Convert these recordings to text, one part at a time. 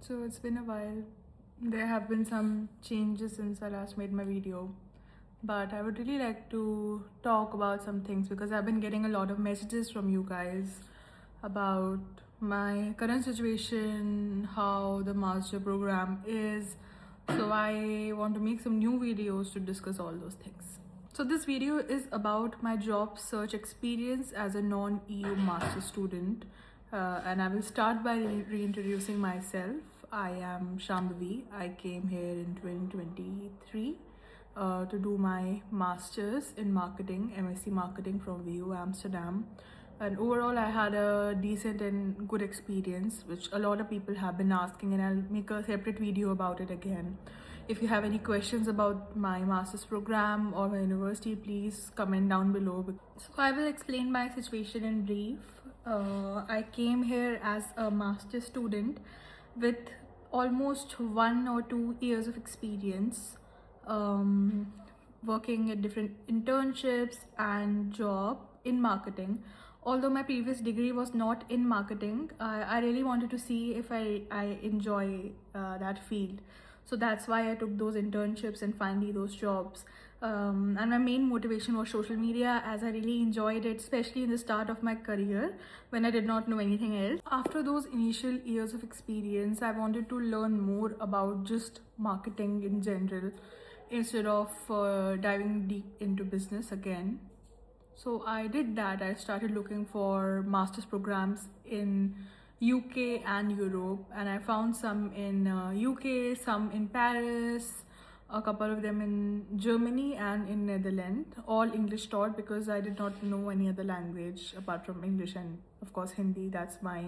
So it's been a while. There have been some changes since I last made my video, but I would really like to talk about some things because I've been getting a lot of messages from you guys about my current situation, how the master program is. So I want to make some new videos to discuss all those things. So this video is about my job search experience as a non-EU master student, and I will start by reintroducing myself. I am Shambhavi. I came here in 2023 to do my masters in marketing, MSc marketing from VU Amsterdam. And overall, I had a decent and good experience, which a lot of people have been asking, and I'll make a separate video about it again. If you have any questions about my master's program or my university, please comment down below. So I will explain my situation in brief. I came here as a master's student with almost 1 or 2 years of experience, working at different internships and job in marketing. Although my previous degree was not in marketing, I really wanted to see if I enjoy that field. So that's why I took those internships and finally those jobs. And my main motivation was social media, as I really enjoyed it, especially in the start of my career when I did not know anything else. After those initial years of experience, I wanted to learn more about just marketing in general instead of diving deep into business again. So I did that. I started looking for master's programs in UK and Europe, and I found some in UK, some in Paris, a couple of them in Germany and in Netherlands, all English taught because I did not know any other language apart from English and of course Hindi. That's my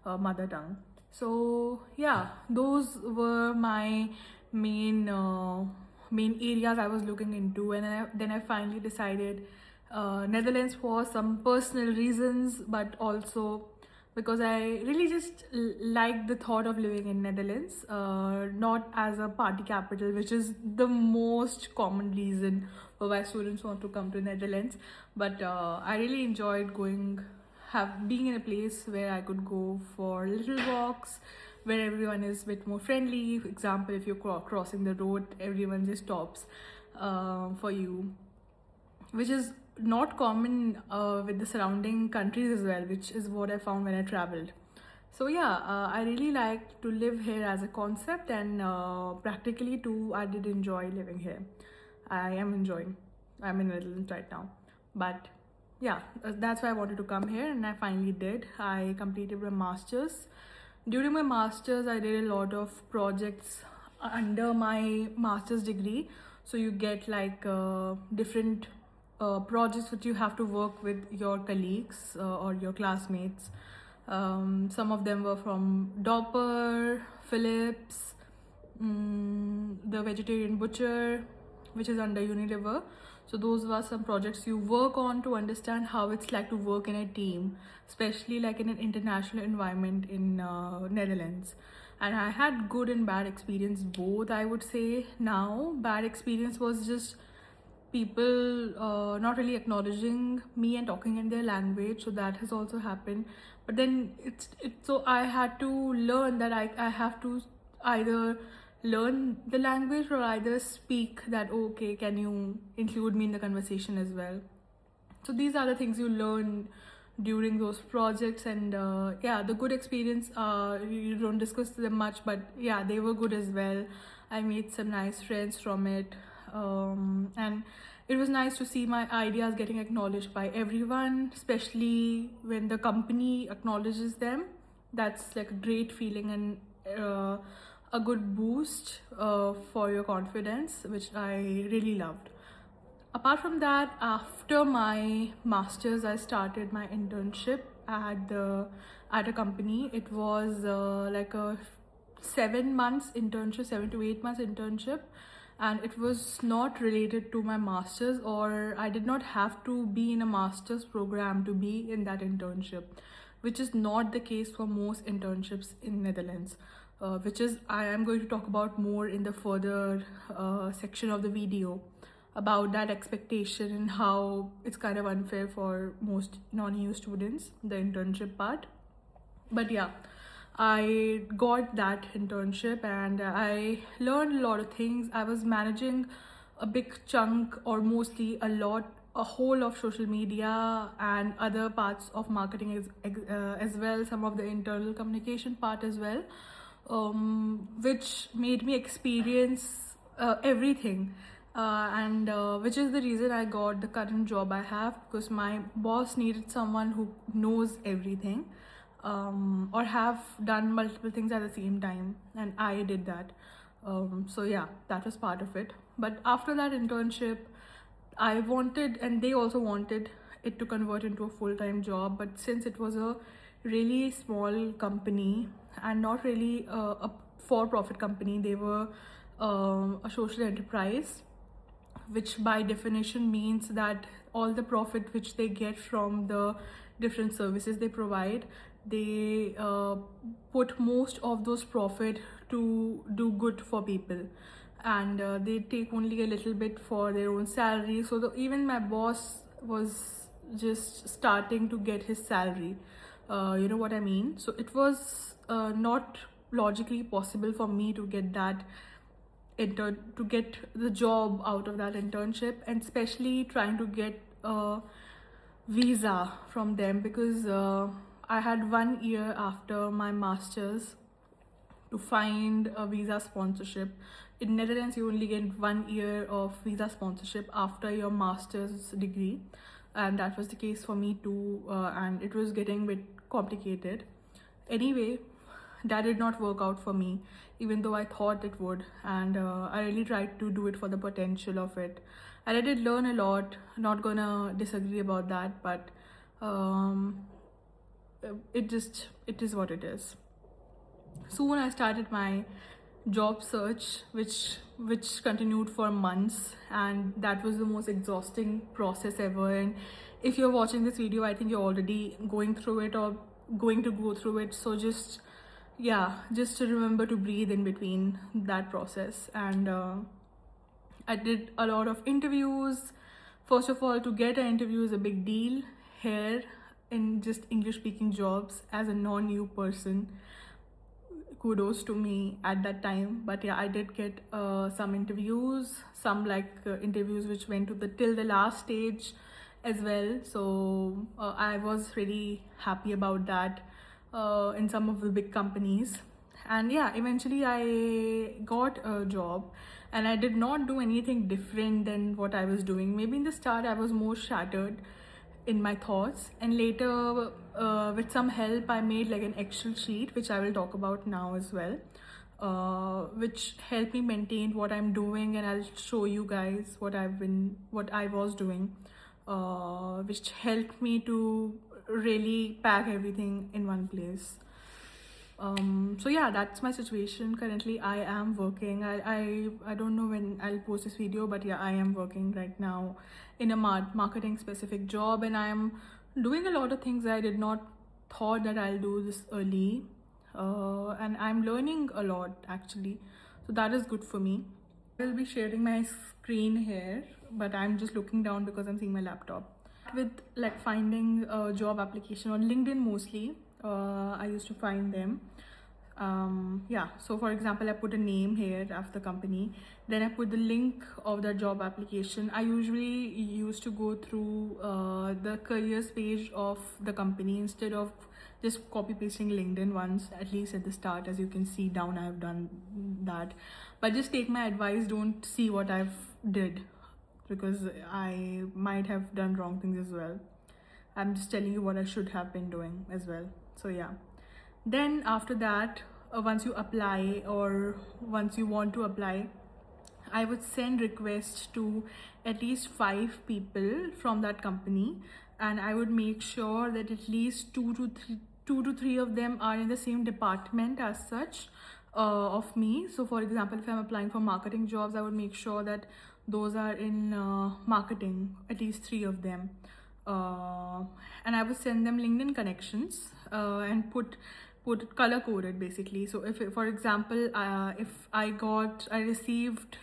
mother tongue. So yeah, those were my main areas I was looking into, and then I finally decided Netherlands for some personal reasons, but also because I really just like the thought of living in Netherlands, not as a party capital, which is the most common reason for why students want to come to Netherlands. But I really enjoyed being in a place where I could go for little walks, where everyone is a bit more friendly. For example, if you're crossing the road, everyone just stops for you, which is not common with the surrounding countries as well, which is what I found when I traveled. So yeah, I really like to live here as a concept, and practically too, I did enjoy living here. I am enjoying. I'm in Netherlands right now, but yeah, that's why I wanted to come here, and I finally did. I completed my masters. During my masters, I did a lot of projects under my master's degree. So you get like different projects that you have to work with your colleagues or your classmates. Some of them were from Doppler, Philips, the Vegetarian Butcher, which is under Unilever. So those were some projects you work on to understand how it's like to work in a team, especially like in an international environment in Netherlands. And I had good and bad experience both, I would say. Now, bad experience was just people not really acknowledging me and talking in their language, so that has also happened. But then so I had to learn that I have to either learn the language or either speak that, oh, okay, can you include me in the conversation as well. So these are the things you learn during those projects. And yeah, the good experience, you don't discuss them much, but yeah, they were good as well. I made some nice friends from it, and it was nice to see my ideas getting acknowledged by everyone, especially when the company acknowledges them. That's like a great feeling and a good boost for your confidence, which I really loved. Apart from that, after my masters, I started my internship at a company. It was like a 7 months internship, 7 to 8 months internship, and it was not related to my masters, or I did not have to be in a master's program to be in that internship, which is not the case for most internships in Netherlands, which is I am going to talk about more in the further section of the video about that expectation and how it's kind of unfair for most non-EU students, the internship part. But yeah, I got that internship and I learned a lot of things. I was managing a big chunk, or mostly a whole of social media and other parts of marketing as well, some of the internal communication part as well, which made me experience everything. And which is the reason I got the current job I have, because my boss needed someone who knows everything, or have done multiple things at the same time, and I did that. So yeah, that was part of it. But after that internship, I wanted, and they also wanted it to convert into a full-time job, but since it was a really small company and not really a for-profit company, they were a social enterprise, which by definition means that all the profit which they get from the different services they provide, they put most of those profit to do good for people, and they take only a little bit for their own salary. So even my boss was just starting to get his salary, you know what I mean. So it was not logically possible for me to get that to get the job out of that internship, and especially trying to get a visa from them, because I had 1 year after my master's to find a visa sponsorship. In Netherlands, you only get 1 year of visa sponsorship after your master's degree, and that was the case for me too, and it was getting a bit complicated. Anyway, that did not work out for me, even though I thought it would, and I really tried to do it for the potential of it, and I did learn a lot. Not gonna disagree about that, but it is what it is. Soon I started my job search, which continued for months, and that was the most exhausting process ever. And if you're watching this video, I think you're already going through it or going to go through it. So just to remember to breathe in between that process. And I did a lot of interviews. First of all, to get an interview is a big deal here in just English speaking jobs. As a non-EU person, kudos to me at that time. But yeah, I did get some interviews, some interviews which went to the till the last stage as well. So I was really happy about that in some of the big companies. And yeah, eventually I got a job, and I did not do anything different than what I was doing. Maybe in the start I was more shattered in my thoughts, and later with some help I made like an Excel sheet, which I will talk about now as well, which helped me maintain what I'm doing, and I'll show you guys what I was doing, which helped me to really pack everything in one place. So yeah, that's my situation currently. I am working. I don't know when I'll post this video, but yeah, I am working right now in a marketing specific job, and I am doing a lot of things I did not thought that I'll do this early, and I'm learning a lot actually, so that is good for me. I'll be sharing my screen here, but I'm just looking down because I'm seeing my laptop. With like finding a job application on LinkedIn mostly, I used to find them. Yeah, so for example, I put a name here of the company, then I put the link of the job application. I usually used to go through the careers page of the company instead of just copy pasting LinkedIn once, at least at the start. As you can see down, I have done that, but just take my advice, don't see what I've did, because I might have done wrong things as well. I'm just telling you what I should have been doing as well. So yeah, then after that, once you apply, or once you want to apply, I would send requests to at least 5 people from that company, and I would make sure that at least two to three of them are in the same department as such of me. So for example, if I'm applying for marketing jobs, I would make sure that those are in marketing, at least 3 of them, and I would send them LinkedIn connections, and put color coded basically. So if for example, if I received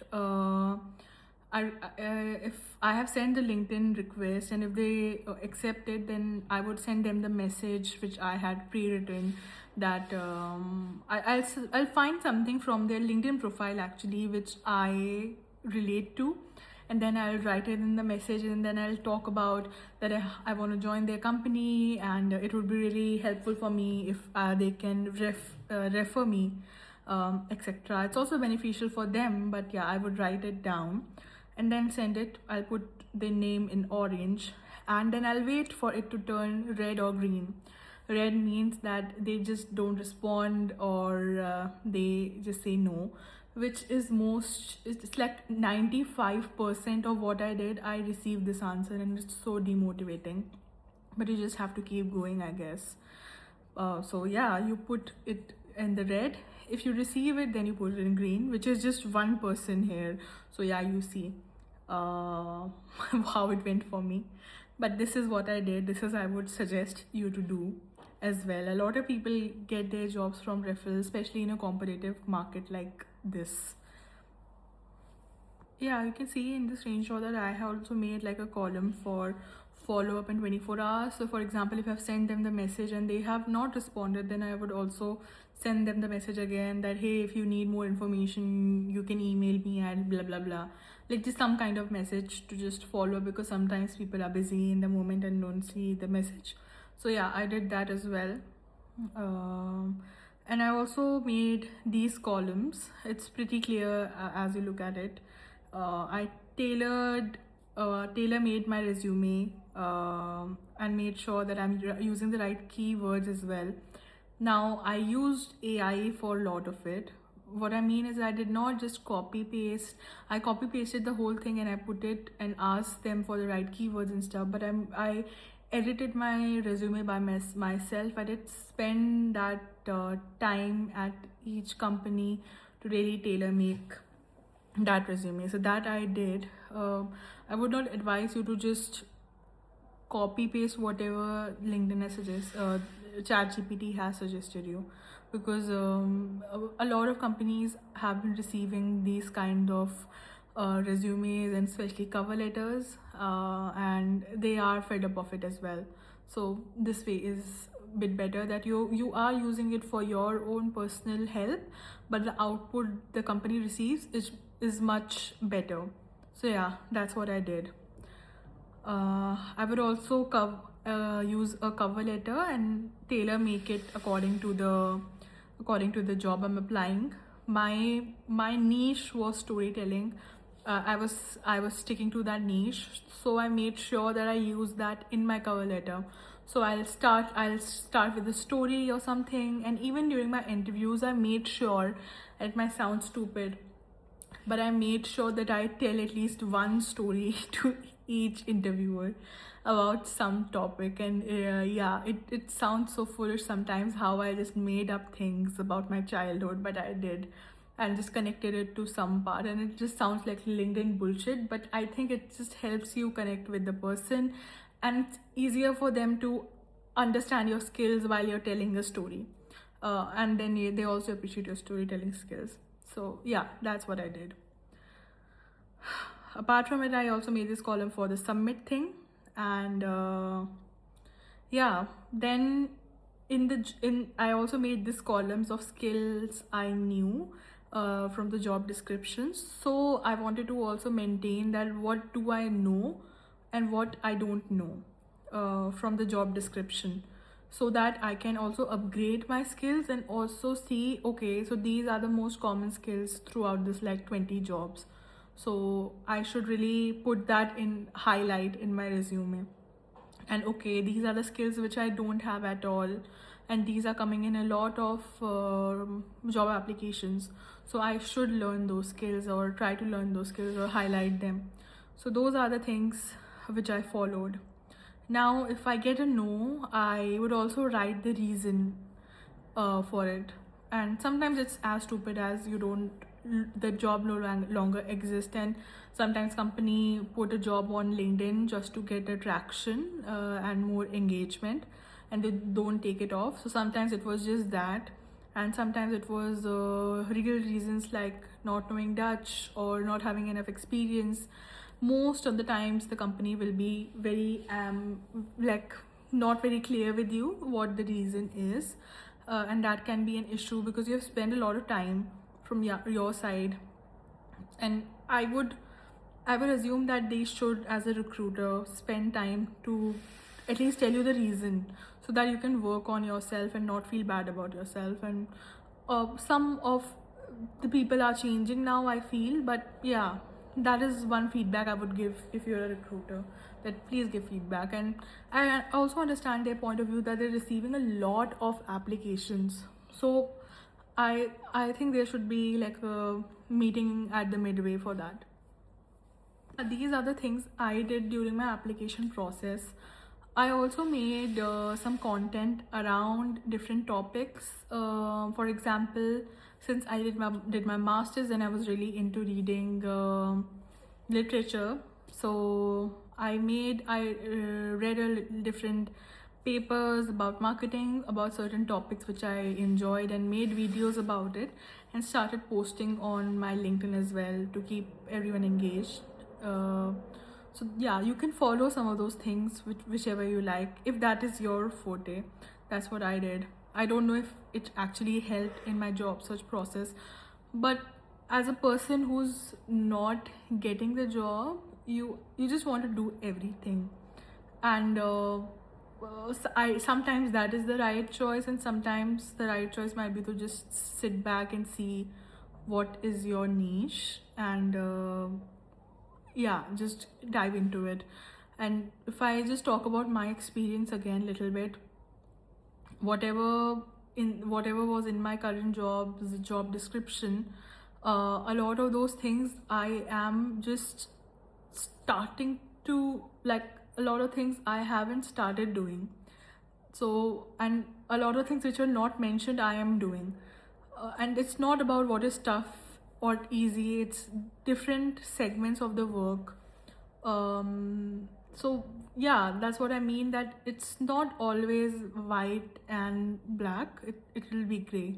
if I have sent the LinkedIn request and if they accept it, then I would send them the message which I had pre-written, that I'll find something from their LinkedIn profile actually which I relate to, and then I'll write it in the message, and then I'll talk about that I want to join their company, and it would be really helpful for me if they can refer me, etc. It's also beneficial for them, but yeah, I would write it down and then send it. I'll put the name in orange, and then I'll wait for it to turn red or green. Red means that they just don't respond, or they just say no, which is it's like 95% of what I did, I received this answer, and it's so demotivating. But you just have to keep going, I guess. So yeah, you put it in the red. If you receive it, then you put it in green, which is just one person here. So yeah, you see how it went for me. But this is what I did. This is I would suggest you to do as well. A lot of people get their jobs from referrals, especially in a competitive market like this. Yeah, you can see in the screenshot that I have also made like a column for follow up in 24 hours. So for example, if I've sent them the message and they have not responded, then I would also send them the message again that, hey, if you need more information, you can email me at blah blah blah, like just some kind of message to just follow, because sometimes people are busy in the moment and don't see the message. So yeah, I did that as well. And I also made these columns. It's pretty clear as you look at it. I tailor made my resume, and made sure that I'm using the right keywords as well. Now I used AI for a lot of it. What I mean is I did not just copy paste. I copy pasted the whole thing and I put it and asked them for the right keywords and stuff. But I edited my resume by myself. I did spend that time at each company to really tailor make that resume. So that I did. I would not advise you to just copy paste whatever LinkedIn has ChatGPT has suggested you, because a lot of companies have been receiving these kind of resumes, and especially cover letters, and they are fed up of it as well. So this way is a bit better, that you are using it for your own personal help, but the output the company receives is much better. So yeah, that's what I did. I would also use a cover letter and tailor make it according to the job I'm applying. My niche was storytelling. I was sticking to that niche, so I made sure that I use that in my cover letter. So I'll start with a story or something, and even during my interviews, I made sure, it might sound stupid, but I made sure that I tell at least one story to each interviewer about some topic. And yeah, it sounds so foolish sometimes how I just made up things about my childhood, but I did, and just connected it to some part, and it just sounds like LinkedIn bullshit, but I think it just helps you connect with the person, and it's easier for them to understand your skills while you're telling a story, and then they also appreciate your storytelling skills. So yeah, that's what I did. Apart from it, I also made this column for the submit thing, and yeah, then I also made this columns of skills I knew from the job descriptions. So I wanted to also maintain that what do I know and what I don't know from the job description, so that I can also upgrade my skills and also see, okay, so these are the most common skills throughout this like 20 jobs. So I should really put that in highlight in my resume. And okay, these are the skills which I don't have at all, and these are coming in a lot of job applications. So I should learn those skills, or try to learn those skills, or highlight them. So those are the things which I followed. Now, if I get a no, I would also write the reason for it. And sometimes it's as stupid as the job no longer exists, and sometimes company put a job on LinkedIn just to get attraction and more engagement, and they don't take it off. So sometimes it was just that. and sometimes it was real reasons like not knowing Dutch or not having enough experience. Most of the times the company will be very like not very clear with you what the reason is, and that can be an issue because you have spent a lot of time from your side. And I would assume that they should, as a recruiter, spend time to at least tell you the reason so that you can work on yourself and not feel bad about yourself. And some of the people are changing now, I feel, but yeah, that is one feedback I would give if you're a recruiter, that please give feedback. And I also understand their point of view that they're receiving a lot of applications. So I think there should be like a meeting at the midway for that. These are the things I did during my application process. I also made some content around different topics. For example, since I did my masters and I was really into reading literature, so I read different papers about marketing, about certain topics which I enjoyed, and made videos about it and started posting on my LinkedIn as well to keep everyone engaged. uh, so yeah, you can follow some of those things whichever you like if that is your forte. That's what I did. I don't know if it actually helped in my job search process, but as a person who's not getting the job, you just want to do everything. And I sometimes that is the right choice, and sometimes the right choice might be to just sit back and see what is your niche, and yeah, just dive into it. And if I just talk about my experience again a little bit, whatever was in my current job description, a lot of those things I am just starting to, like, a lot of things I haven't started doing. So, and a lot of things which are not mentioned I am doing. And it's not about what is tough or easy, it's different segments of the work. So yeah, that's what I mean, that it's not always white and black, it will be gray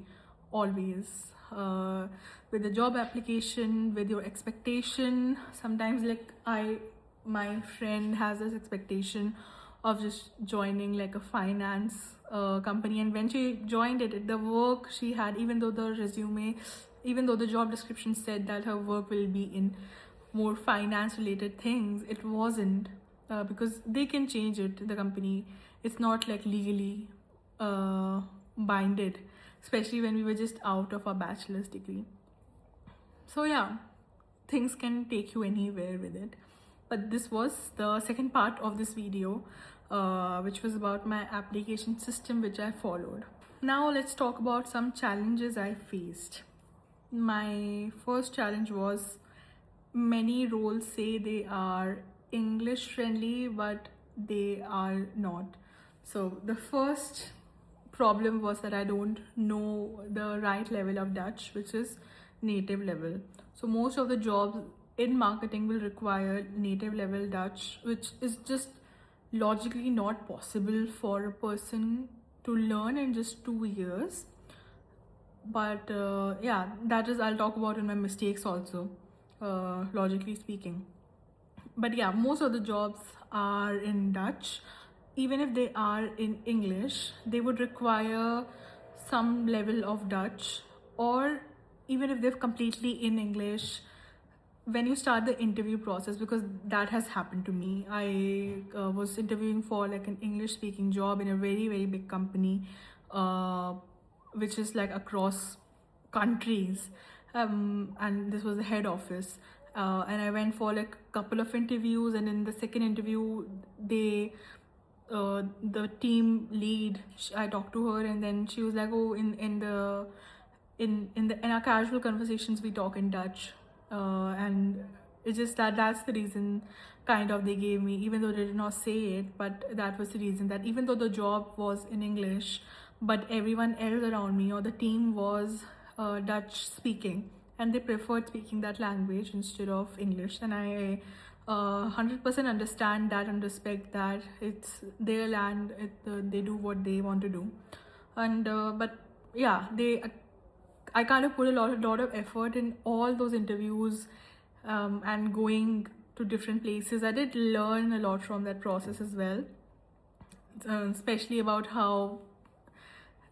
always. With the job application, with your expectation, sometimes, like, my friend has this expectation of just joining like a finance company, and when she joined it, the work she had, even though the job description said that her work will be in more finance related things, it wasn't, because they can change it, the company. It's not like legally binded, especially when we were just out of our bachelor's degree. So yeah, things can take you anywhere with it. But this was the second part of this video, which was about my application system which I followed. Now let's talk about some challenges I faced. My first challenge was, many roles say they are English friendly, but they are not. So the first problem was that I don't know the right level of Dutch, which is native level. So most of the jobs in marketing will require native level Dutch, which is just logically not possible for a person to learn in just 2 years. But yeah, that is, I'll talk about in my mistakes also, logically speaking. But yeah, most of the jobs are in Dutch. Even if they are in English, they would require some level of Dutch. Or even if they're completely in English, when you start the interview process, because that has happened to me, I was interviewing for like an English speaking job in a very very big company, which is like across countries, and this was the head office, and I went for like a couple of interviews, and in the second interview, the team lead, I talked to her, and then she was like, oh, in our casual conversations we talk in Dutch, and it's just that's the reason kind of they gave me, even though they did not say it, but that was the reason, that even though the job was in English, but everyone else around me or the team was Dutch speaking, and they preferred speaking that language instead of English. And I 100% understand that and respect that. It's their land, they do what they want to do. And but yeah, I kind of put a lot of effort in all those interviews, and going to different places. I did learn a lot from that process as well, especially about how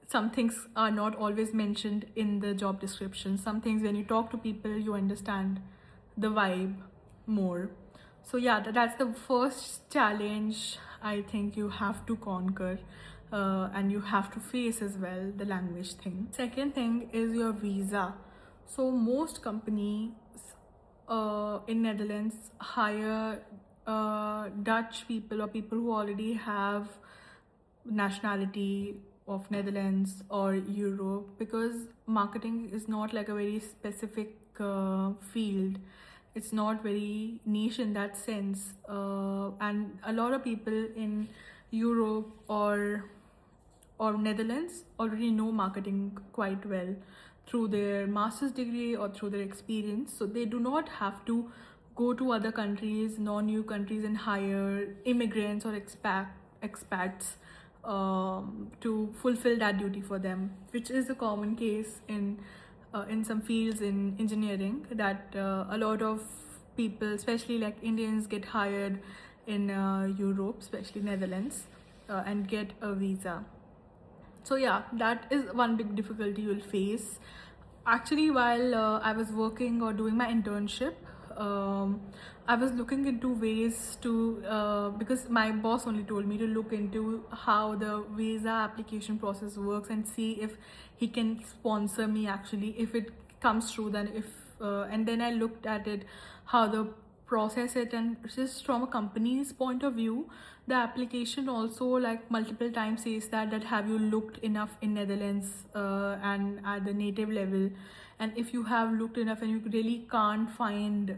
some things are not always mentioned in the job description. Some things, when you talk to people, you understand the vibe more. So yeah, that's the first challenge I think you have to conquer, and you have to face as well, the language thing. Second thing is your visa. So most companies in Netherlands hire Dutch people or people who already have nationality of Netherlands or Europe, because marketing is not like a very specific field. It's not very niche in that sense, and a lot of people in Europe or Netherlands already know marketing quite well through their master's degree or through their experience. So they do not have to go to other countries, non-EU countries, and hire immigrants or expats to fulfill that duty for them, which is a common case in some fields in engineering, that a lot of people, especially like Indians, get hired in Europe, especially Netherlands, and get a visa. So yeah, that is one big difficulty you'll face. Actually, while I was working or doing my internship, I was looking into ways to, because my boss only told me to look into how the visa application process works and see if he can sponsor me actually, if it comes through. Then if and then I looked at it, how the process it, and just from a company's point of view, the application also like multiple times says that have you looked enough in Netherlands, and at the native level. And if you have looked enough and you really can't find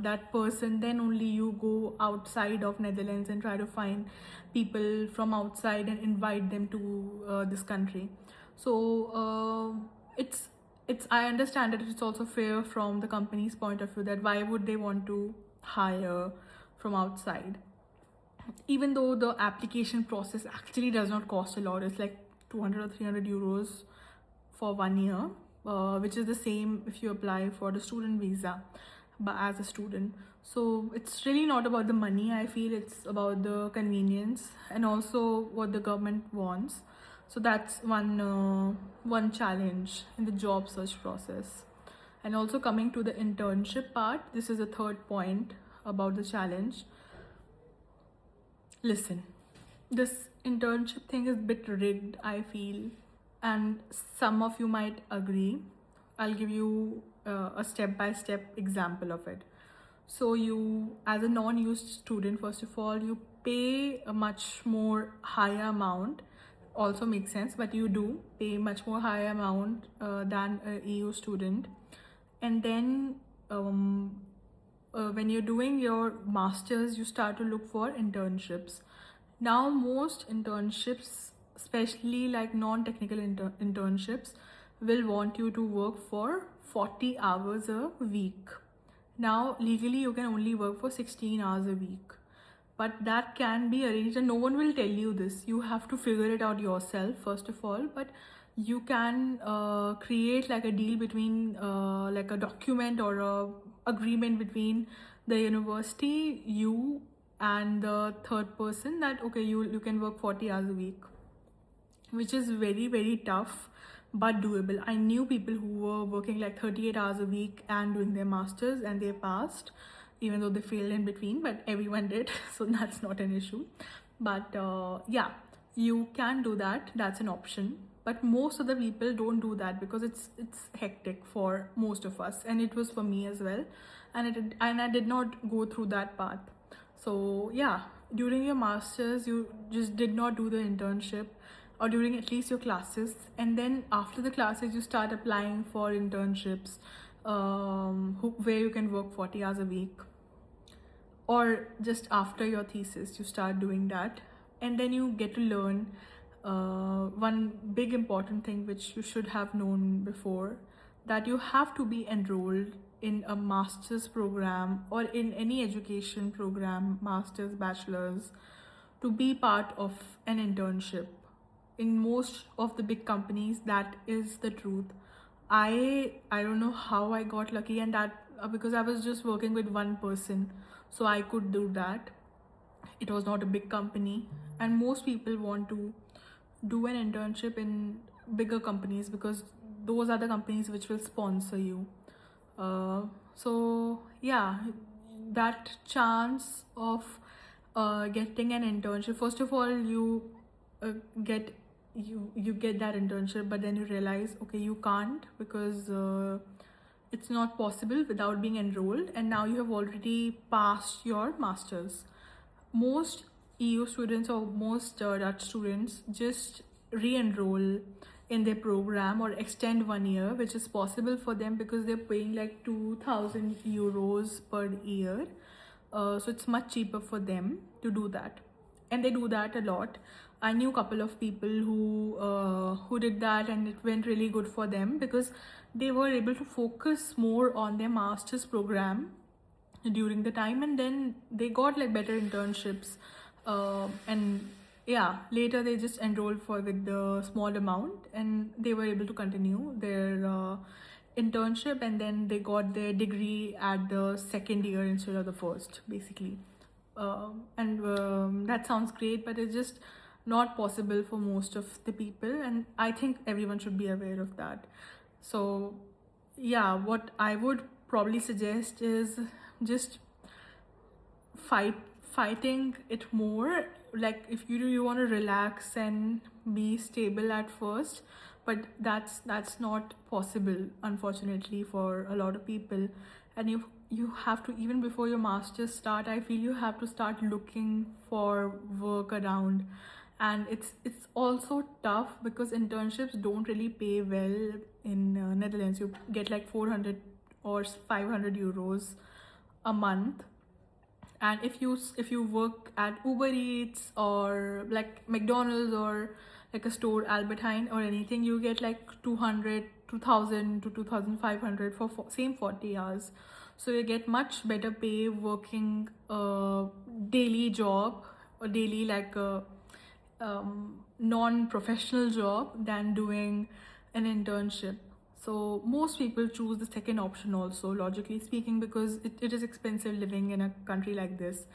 that person, then only you go outside of Netherlands and try to find people from outside and invite them to this country. So it's I understand that it's also fair from the company's point of view, that why would they want to hire from outside, even though the application process actually does not cost a lot. It's like 200 or 300 euros for 1 year, which is the same if you apply for the student visa, but as a student. So it's really not about the money, I feel. It's about the convenience and also what the government wants. So that's one challenge in the job search process. And also, coming to the internship part, this is the third point about the challenge. Listen, this internship thing is a bit rigged, I feel, and some of you might agree. I'll give you a step by step example of it. So, you, as a non EU student, first of all, you pay a much more higher amount. Also makes sense, but you do pay much more higher amount than a EU student. And then when you're doing your masters, you start to look for internships. Now most internships, especially like non-technical internships, will want you to work for 40 hours a week. Now legally you can only work for 16 hours a week, but that can be arranged, and no one will tell you this. You have to figure it out yourself first of all. But you can create like a deal between, like a document or a agreement between the university, you, and the third person, that okay, you can work 40 hours a week, which is very very tough but doable. I knew people who were working like 38 hours a week and doing their masters, and they passed even though they failed in between, but everyone did. So that's not an issue. But yeah, you can do that, that's an option. But most of the people don't do that because it's hectic for most of us, and it was for me as well. And I did not go through that path. So yeah, during your masters you just did not do the internship, or during at least your classes, and then after the classes you start applying for internships, where you can work 40 hours a week, or just after your thesis you start doing that. And then you get to learn one big important thing which you should have known before, that you have to be enrolled in a master's program or in any education program, master's, bachelor's, to be part of an internship. in most of the big companies that is the truth. I don't know how I got lucky, and that because I was just working with one person, so I could do that. It was not a big company, and most people want to do an internship in bigger companies because those are the companies which will sponsor you. So yeah, that chance of getting an internship, first of all uh, get you get that internship, but then you realize, okay, you can't because it's not possible without being enrolled, and now you have already passed your masters. Most EU students or most Dutch students just re-enroll in their program or extend 1 year, which is possible for them because they're paying like 2,000 euros per year. So it's much cheaper for them to do that, and they do that a lot. I knew a couple of people who did that, and it went really good for them because they were able to focus more on their master's program during the time, and then they got like better internships, and yeah, later they just enrolled for with the small amount, and they were able to continue their internship, and then they got their degree at the second year instead of the first, basically. And that sounds great, but it's just not possible for most of the people, and I think everyone should be aware of that. So yeah, what I would probably suggest is just fighting it more. Like if you want to relax and be stable at first, but that's not possible, unfortunately, for a lot of people. And you have to, even before your masters start, I feel you have to start looking for work around. And it's also tough because internships don't really pay well in Netherlands. You get like 400 or 500 euros a month, and if you work at Uber Eats or like McDonald's or like a store Albert Heijn or anything, you get like 200 2000 to 2500 for same 40 hours. So you get much better pay working a daily job or daily like a non-professional job than doing an internship. So most people choose the second option also, logically speaking, because it is expensive living in a country like this.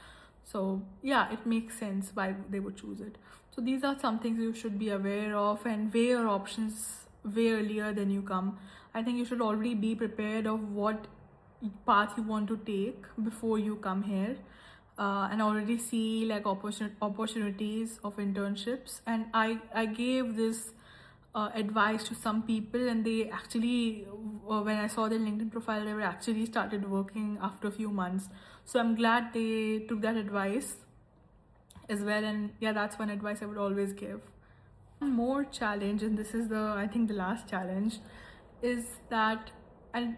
So yeah, it makes sense why they would choose it. So these are some things you should be aware of, and weigh your options way earlier than you come. I think you should already be prepared of what path you want to take before you come here, and already see like opportunities of internships. And I gave this advice to some people, and they actually, when I saw their LinkedIn profile, they were actually started working after a few months. So I'm glad they took that advice as well. And yeah, that's one advice I would always give. One more challenge, and this is the, I think, the last challenge, is that, and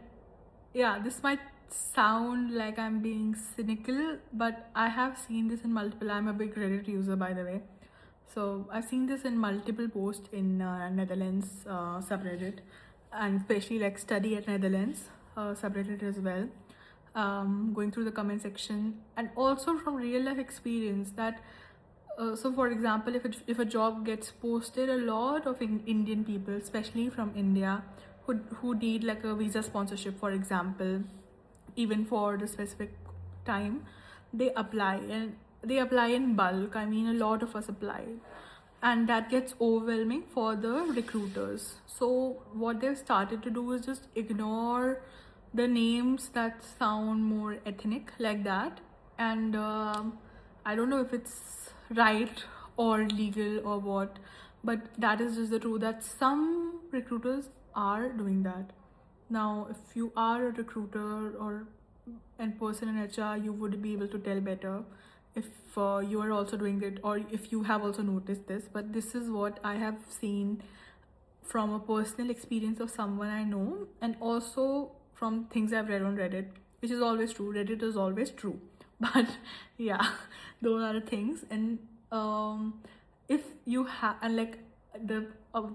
yeah, this might sound like I'm being cynical, but I have seen this in multiple. I'm a big Reddit user, by the way. So I've seen this in multiple posts in Netherlands subreddit, and especially like study at Netherlands subreddit as well. Going through the comment section, and also from real life experience that so for example, if a job gets posted, a lot of Indian people, especially from India, who need like a visa sponsorship, for example, even for the specific time, they apply, and they apply in bulk. I mean, a lot of us apply, and that gets overwhelming for the recruiters. So what they've started to do is just ignore the names that sound more ethnic like that. And I don't know if it's right or legal or what, but that is just the truth that some recruiters are doing that. Now if you are a recruiter or in person in HR, you would be able to tell better if you are also doing it, or if you have also noticed this. But this is what I have seen from a personal experience of someone I know, and also from things I've read on Reddit, which is always true. Reddit is always true. But yeah, those are the things. And if you have, and like the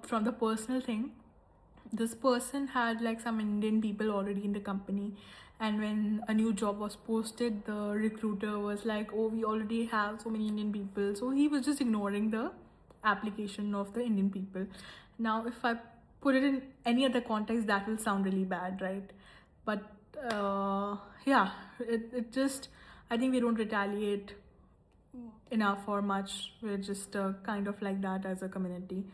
from the personal thing, this person had like some Indian people already in the company, and when a new job was posted, the recruiter was like, oh, we already have so many Indian people. So he was just ignoring the application of the Indian people. Now, if I put it in any other context, that will sound really bad, right? But yeah, it just, I think we don't retaliate enough or much. We're just kind of like that as a community.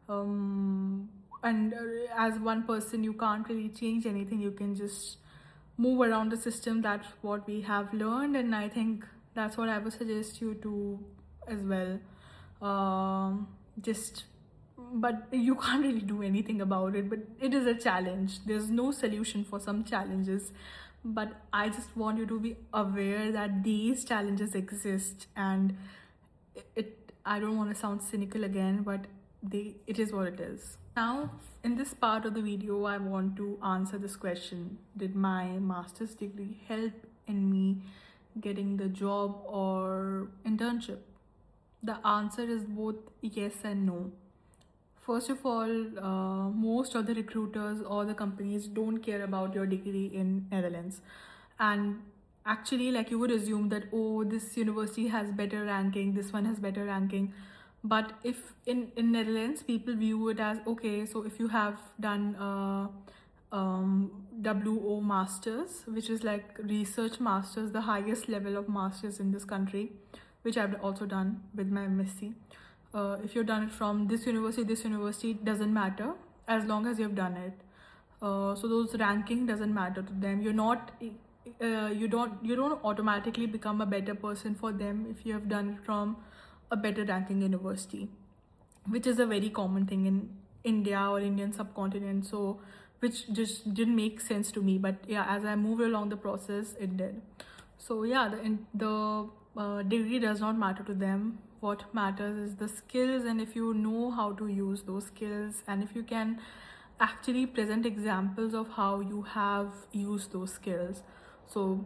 And as one person, you can't really change anything. You can just move around the system. That's what we have learned, and I think that's what I would suggest you to as well. Just, but you can't really do anything about it. But it is a challenge. There's no solution for some challenges, but I just want you to be aware that these challenges exist, and I don't want to sound cynical again, but it is what it is. Now, in this part of the video, I want to answer this question: did my master's degree help in me getting the job or internship? The answer is both yes and no. First of all, most of the recruiters or the companies don't care about your degree in Netherlands. And actually, like, you would assume that, oh, this university has better ranking, this one has better ranking. But if in Netherlands, people view it as, okay, so if you have done WO masters, which is like research masters, the highest level of masters in this country, which I've also done with my MSc. If you've done it from this university, it doesn't matter as long as you've done it. So those ranking doesn't matter to them. You don't automatically become a better person for them if you have done it from a better ranking university, which is a very common thing in India or Indian subcontinent. So which just didn't make sense to me, but yeah, as I moved along the process, it did. So yeah, the degree does not matter to them. What matters is the skills, and if you know how to use those skills, and if you can actually present examples of how you have used those skills. So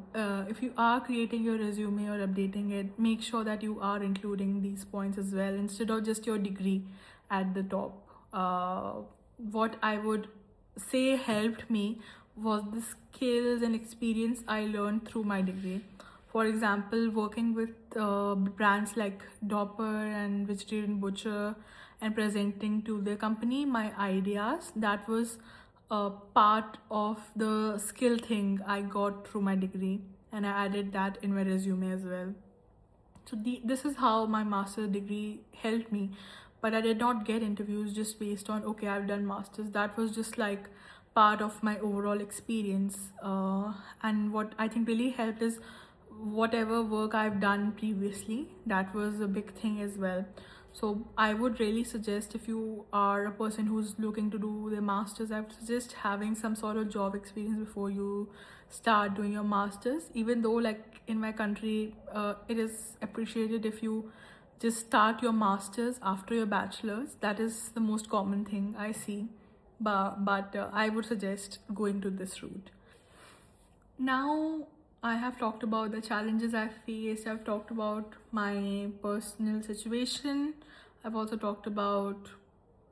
if you are creating your resume or updating it, make sure that you are including these points as well, instead of just your degree at the top. What I would say helped me was the skills and experience I learned through my degree. For example, working with brands like Dopper and Vegetarian Butcher and presenting to the company my ideas, that was a part of the skill thing I got through my degree, and I added that in my resume as well. So this is how my master's degree helped me. But I did not get interviews just based on, okay, I've done masters. That was just like part of my overall experience. And what I think really helped is whatever work I've done previously. That was a big thing as well. So I would really suggest, if you are a person who's looking to do their masters, I would suggest having some sort of job experience before you start doing your masters. Even though, like, in my country, it is appreciated if you just start your masters after your bachelor's. That is the most common thing I see. But I would suggest going to this route. Now, I have talked about the challenges I've faced. I've talked about my personal situation. I've also talked about,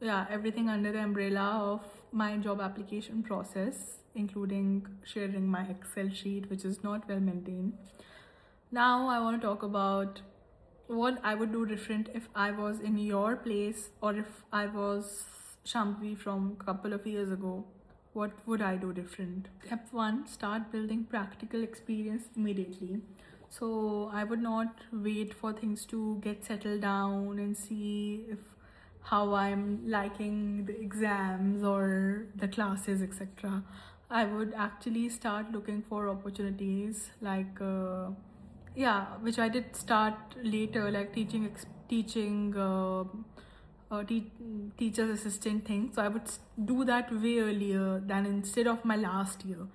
yeah, everything under the umbrella of my job application process, including sharing my Excel sheet, which is not well maintained. Now I want to talk about what I would do different if I was in your place, or if I was Shambhavi from a couple of years ago. What would I do different? Step 1, start building practical experience immediately. So I would not wait for things to get settled down and see if how I'm liking the exams or the classes, etc. I would actually start looking for opportunities, like which I did start later, like teacher's assistant thing. So I would do that way earlier than instead of my last year.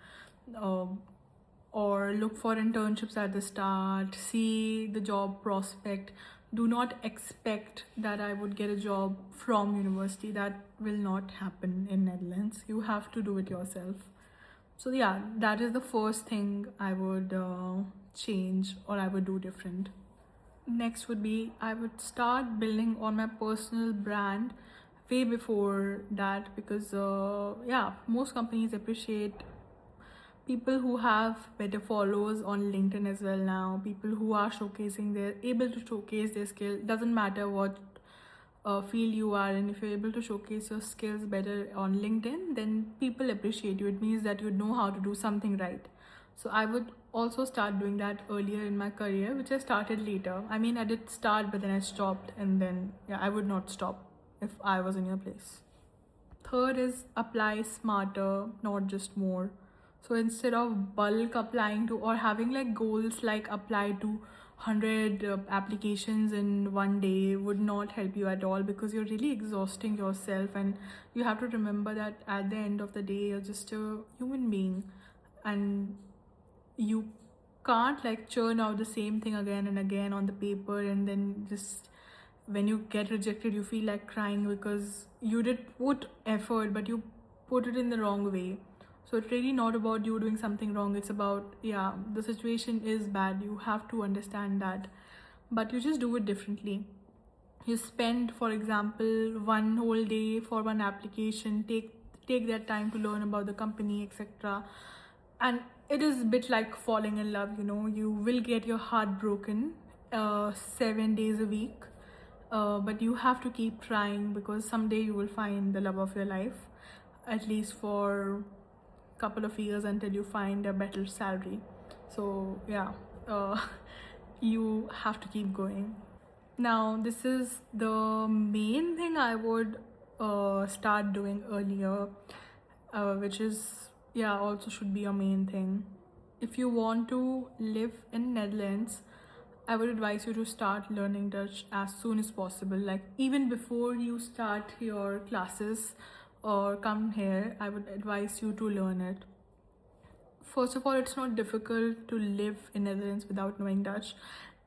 Or look for internships at the start, see the job prospect. Do not expect that I would get a job from university. That will not happen in Netherlands. You have to do it yourself. So yeah, that is the first thing I would change, or I would do different. Next would be, I would start building on my personal brand way before that, because most companies appreciate people who have better followers on LinkedIn as well now. People who are able to showcase their skill. Doesn't matter what field you are in, if you're able to showcase your skills better on LinkedIn, then people appreciate you. It means that you know how to do something right. So I would also start doing that earlier in my career, which I started later. I mean, I did start, but then I stopped, and then yeah, I would not stop if I was in your place. Third is apply smarter, not just more. So instead of bulk applying to or having like goals like apply to 100 applications in one day would not help you at all, because you're really exhausting yourself, and you have to remember that at the end of the day you're just a human being, and you can't like churn out the same thing again and again on the paper, and then just when you get rejected you feel like crying because you did put effort but you put it in the wrong way. So it's really not about you doing something wrong, it's about, yeah, the situation is bad, you have to understand that, but you just do it differently. You spend, for example, one whole day for one application, take that time to learn about the company, etc. And it is a bit like falling in love, you know, you will get your heart broken 7 days a week, but you have to keep trying, because someday you will find the love of your life, at least for a couple of years until you find a better salary. So yeah, you have to keep going. Now, this is the main thing I would start doing earlier, which is, yeah, also should be a main thing. If you want to live in Netherlands, I would advise you to start learning Dutch as soon as possible. Like even before you start your classes or come here, I would advise you to learn it. First of all, it's not difficult to live in Netherlands without knowing Dutch,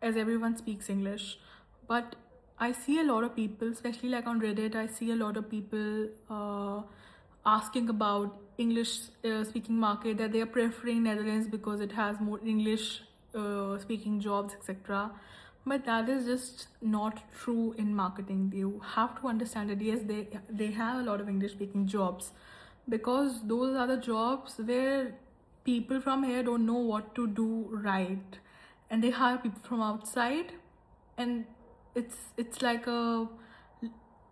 as everyone speaks English. But I see a lot of people, especially like on Reddit, I see a lot of people asking about English speaking market, that they are preferring Netherlands because it has more English speaking jobs, etc. But that is just not true in marketing. You have to understand that yes, they have a lot of English speaking jobs, because those are the jobs where people from here don't know what to do right, and they hire people from outside, and it's like a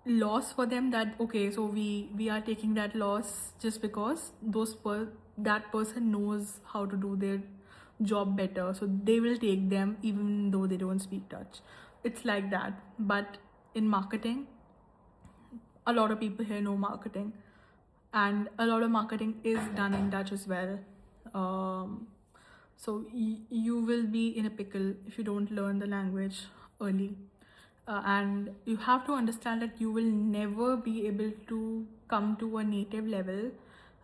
loss for them, that okay, so we are taking that loss just because that person knows how to do their job better, so they will take them even though they don't speak Dutch. It's like that. But in marketing, a lot of people here know marketing, and a lot of marketing is done in Dutch as well. So you will be in a pickle if you don't learn the language early. And you have to understand that you will never be able to come to a native level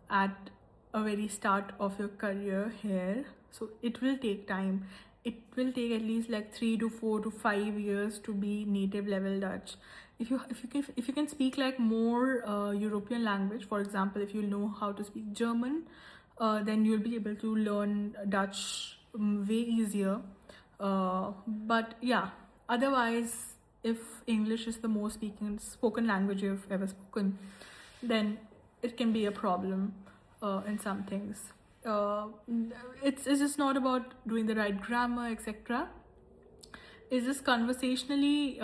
at a very start of your career here. So it will take time. It will take at least like 3 to 4 to 5 years to be native level Dutch. If you can speak like more European language, for example, if you know how to speak German, then you'll be able to learn Dutch way easier. But yeah, otherwise, if English is the most spoken language you've ever spoken, then it can be a problem in some things. It's just not about doing the right grammar, etc. It's just conversationally,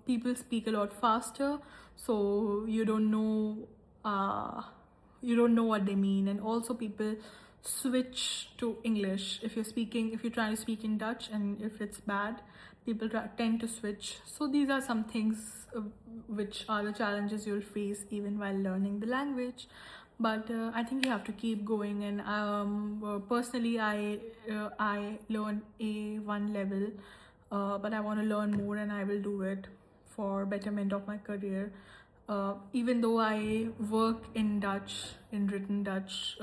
people speak a lot faster, so you don't know what they mean, and also people switch to English if you're trying to speak in Dutch, and if it's bad, people tend to switch. So these are some things which are the challenges you'll face even while learning the language. But I think you have to keep going, and personally I learned A1 level, but I want to learn more, and I will do it for betterment of my career. Even though I work in Dutch, in written Dutch,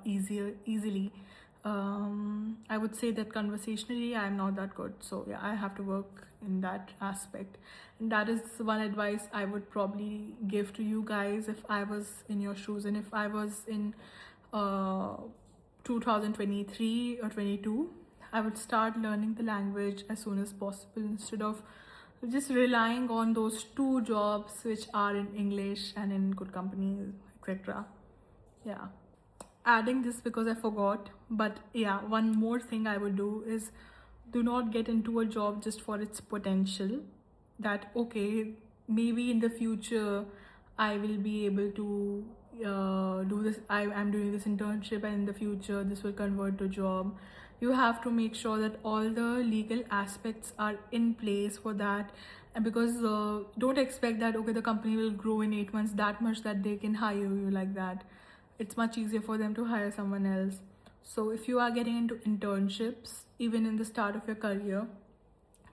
easily, I would say that conversationally I'm not that good. So yeah, I have to work in that aspect. And that is one advice I would probably give to you guys if I was in your shoes, and if I was in 2023 or 22, I would start learning the language as soon as possible, instead of just relying on those two jobs which are in English and in good companies, etc. Yeah, adding this because I forgot, but yeah, one more thing I would do is, do not get into a job just for its potential. That okay, maybe in the future I will be able to do this. I'm doing this internship, and in the future this will convert to job. You have to make sure that all the legal aspects are in place for that. And because don't expect that okay, the company will grow in 8 months that much that they can hire you like that. It's much easier for them to hire someone else. So if you are getting into internships even in the start of your career,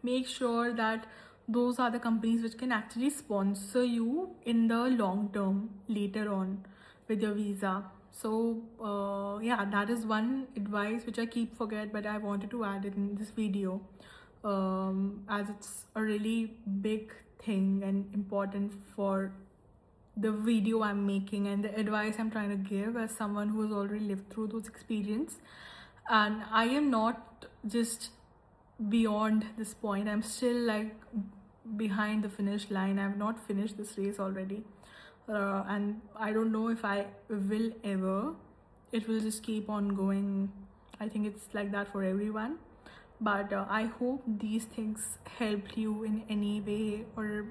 make sure that those are the companies which can actually sponsor you in the long term later on with your visa. So yeah, that is one advice which I keep forget, but I wanted to add it in this video, as it's a really big thing and important for the video I'm making and the advice I'm trying to give as someone who has already lived through those experience. And I am not just beyond this point, I'm still like behind the finish line. I've not finished this race already, and I don't know if I will ever. It will just keep on going. I think it's like that for everyone, but I hope these things helped you in any way or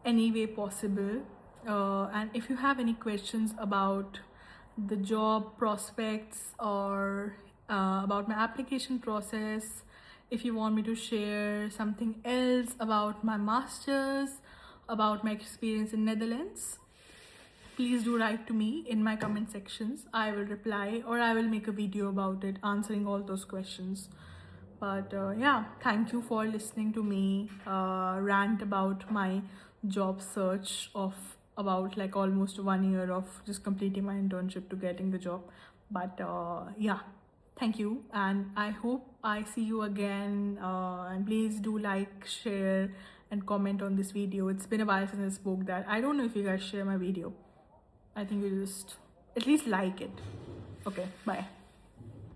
any way possible. And if you have any questions about the job prospects or about my application process, if you want me to share something else about my masters, about my experience in Netherlands, please do write to me in my comment sections. I will reply, or I will make a video about it answering all those questions. But yeah, thank you for listening to me rant about my job search of about like almost 1 year of just completing my internship to getting the job. But yeah, thank you, and I hope I see you again. And please do like, share, and comment on this video. It's been a while since I spoke that. I don't know if you guys share my video. I think you just at least like it. Okay, bye.